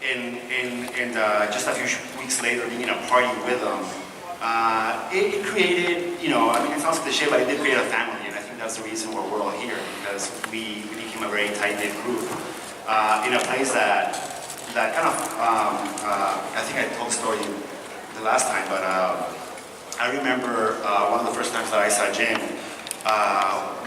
and just a few weeks later being in a party with them, it created, I mean, it sounds cliche, but it did create a family, and I think that's the reason why we're all here, because we became a very tight-knit group in a place that kind of, I think I told the story the last time, but I remember one of the first times that I saw Jim,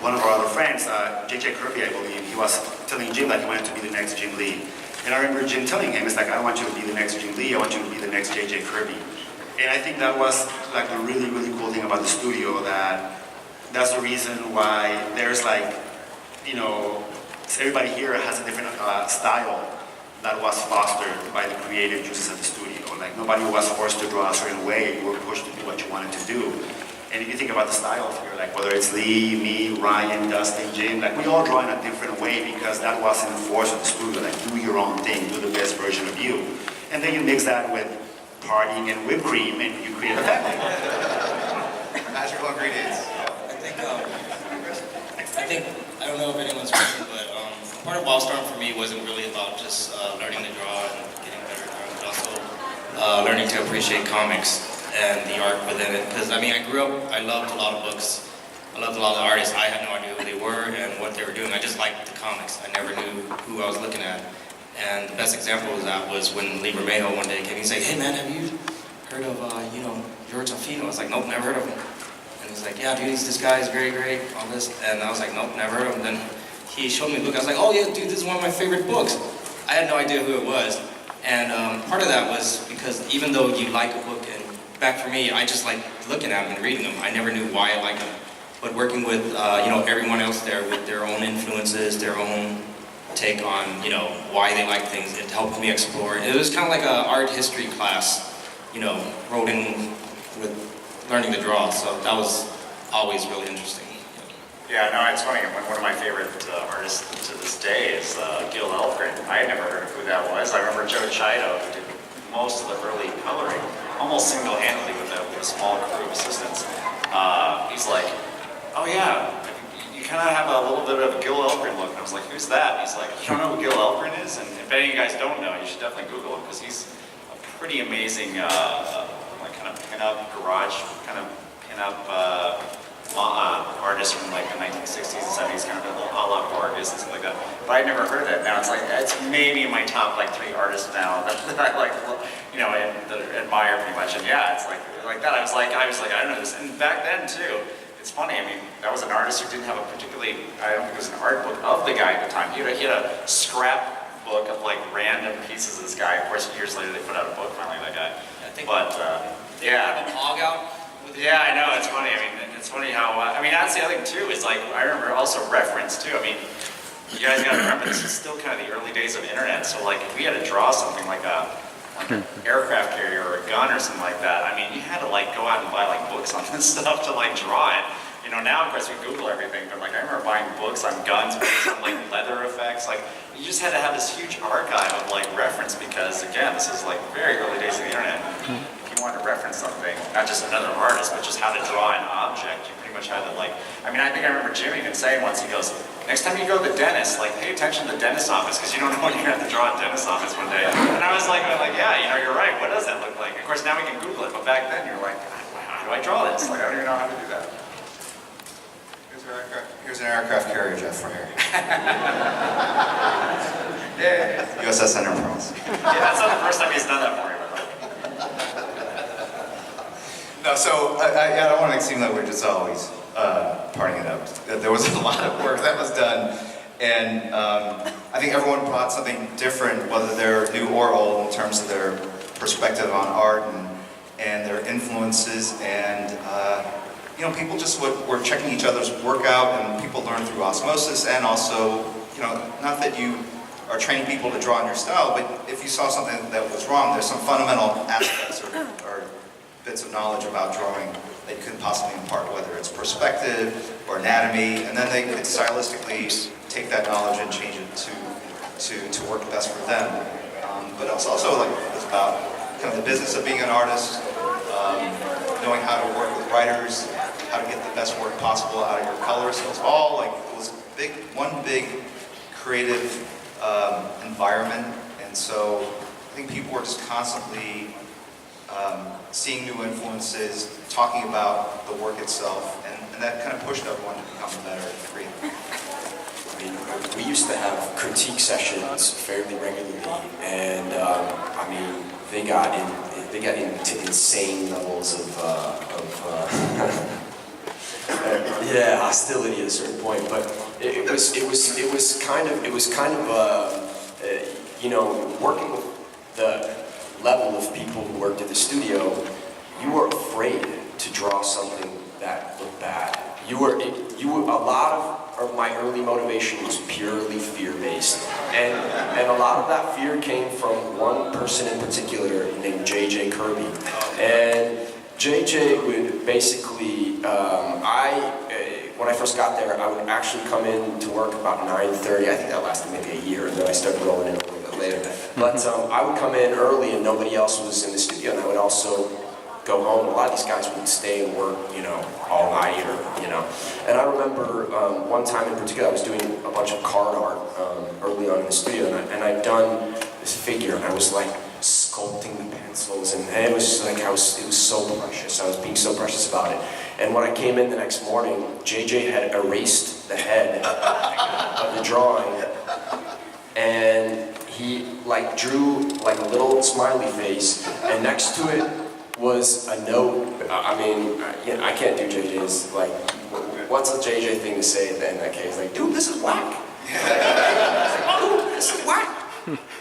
one of our other friends, JJ Kirby, I believe, he was telling Jim that he wanted to be the next Jim Lee. And I remember Jim telling him, it's like, I don't want you to be the next Jim Lee, I want you to be the next JJ Kirby. And I think that was like the really, really cool thing about the studio, that's the reason why there's like, everybody here has a different style that was fostered by the creative juices of the studio. Like nobody was forced to draw a certain way, you were pushed to do what you wanted to do. And if you think about the styles here, like whether it's Lee, me, Ryan, Dustin, Jim, like we all draw in a different way because that wasn't enforced at the studio, like do your own thing, do the best version of you. And then you mix that with partying and whipped cream and you create a family. Magical ingredients. I don't know if anyone's watching, but part of Wildstorm for me wasn't really about just learning to draw and getting better at drawing, but also learning to appreciate comics and the art within it. Because I mean, I grew up, I loved a lot of books, I loved a lot of the artists. I had no idea who they were and what they were doing. I just liked the comics. I never knew who I was looking at. And the best example of that was when Lee Bermejo one day came and said, "Hey man, have you heard of, George Alfino?" I was like, "Nope, never heard of him." And he's like, "Yeah, dude, this guy is very great, all this." And I was like, "Nope, never heard of him." Then he showed me a book. I was like, "Oh yeah, dude, this is one of my favorite books." I had no idea who it was. And part of that was because even though you like a book, and back for me, I just like looking at them and reading them. I never knew why I liked them. But working with, everyone else there with their own influences, their own take on, why they like things, it helped me explore. It was kind of like an art history class, rolled in with learning to draw. So that was always really interesting. Yeah, no, it's funny. One of my favorite artists to this day is Gil Elfgren. I had never heard of who that was. I remember Joe Chido, who did most of the early coloring, almost single-handedly with a small crew of assistants. He's like, "Oh yeah, you kind of have a little bit of a Gil Elfgren look." And I was like, "Who's that?" And he's like, "You don't know who Gil Elfgren is?" And if any of you guys don't know, you should definitely Google him because he's a pretty amazing, kind of pin-up garage, kind of pin-up artist from like the 1960s and 70s, kind of a little a la Vargas and stuff like that. But I'd never heard of that. Now it's maybe in my top like 3 artists now that I like, and that I admire pretty much. And yeah, it's like that. I was like, I don't know this. And back then too, it's funny. I mean, that was an artist who didn't have a particularly, I don't think it was an art book of the guy at the time. He had a scrap book of like random pieces of this guy. Of course, years later they put out a book finally, that guy. Yeah. Have a log out? Yeah, I know, it's funny. I mean, it's funny how, that's the other thing too, is like, I remember also reference too. I mean, you guys gotta remember, this is still kind of the early days of the internet, so like, if we had to draw something like an aircraft carrier or a gun or something like that, I mean, you had to like go out and buy like books on this stuff to like draw it. Now of course we Google everything, but like I remember buying books on guns based on like leather effects, like you just had to have this huge archive of like reference because again, this is like very early days of the internet. If you wanted to reference something, not just another artist, but just how to draw an object, you pretty much had to like, I think I remember Jim even saying once, he goes, "Next time you go to the dentist, like pay attention to the dentist's office because you don't know when you're going to have to draw a dentist's office one day." And I was like, yeah, you're right, what does that look like? Of course now we can Google it, but back then you're like, how do I draw this? Like I don't even know how to do that. Here's an aircraft carrier, Jeff, right here. Yeah. USS Enterprise. Yeah, that's not the first time he's done that for me. No, so I don't want to seem like we're just always partying it up. There was a lot of work that was done, and I think everyone brought something different, whether they're new or old, in terms of their perspective on art and their influences, and people just were checking each other's work out, and people learn through osmosis, and also, not that you are training people to draw in your style, but if you saw something that was wrong, there's some fundamental aspects or bits of knowledge about drawing that you could possibly impart, whether it's perspective or anatomy, and then they could stylistically take that knowledge and change it to work best for them. But it's also it's about kind of the business of being an artist, knowing how to work with writers, how to get the best work possible out of your colors. So it's all one big creative environment, and so think people were just constantly seeing new influences, talking about the work itself, and that kind of pushed everyone to become better creative. I mean, we used to have critique sessions fairly regularly, and I mean, they got into insane levels of yeah, hostility at a certain point. But it was kind of you know, working with the level of people who worked at the studio, you were afraid to draw something that looked bad. A lot of my early motivation was purely fear-based. And a lot of that fear came from one person in particular named J.J. Kirby. And J.J. would basically, when I first got there, I would actually come in to work about 9:30. I think that lasted maybe a year, and then I started rolling in a little bit later. But I would come in early and nobody else was in the studio, and I would also go home. A lot of these guys would stay and work, you know, all night, or, you know. And I remember one time in particular, I was doing a bunch of card art early on in the studio, and I'd done this figure, and I was like sculpting the pencils, and it was like it was so precious. I was being so precious about it. And when I came in the next morning, JJ had erased the head of the drawing, and he like drew like a little smiley face, and next to it was a note. I mean, you know, I can't do JJ's, like, what's a JJ thing to say in that case? Like, dude, this is whack. Dude, this is whack.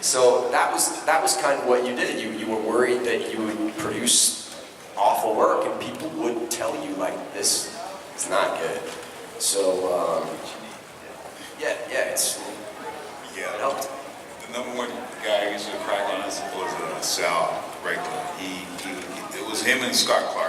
So that was kind of what you did. You were worried that you would produce awful work, and people would tell you, like, this is not good. So, yeah, it helped. The number one guy who used to crack on us was Sal, right there. It was him and Scott Clark.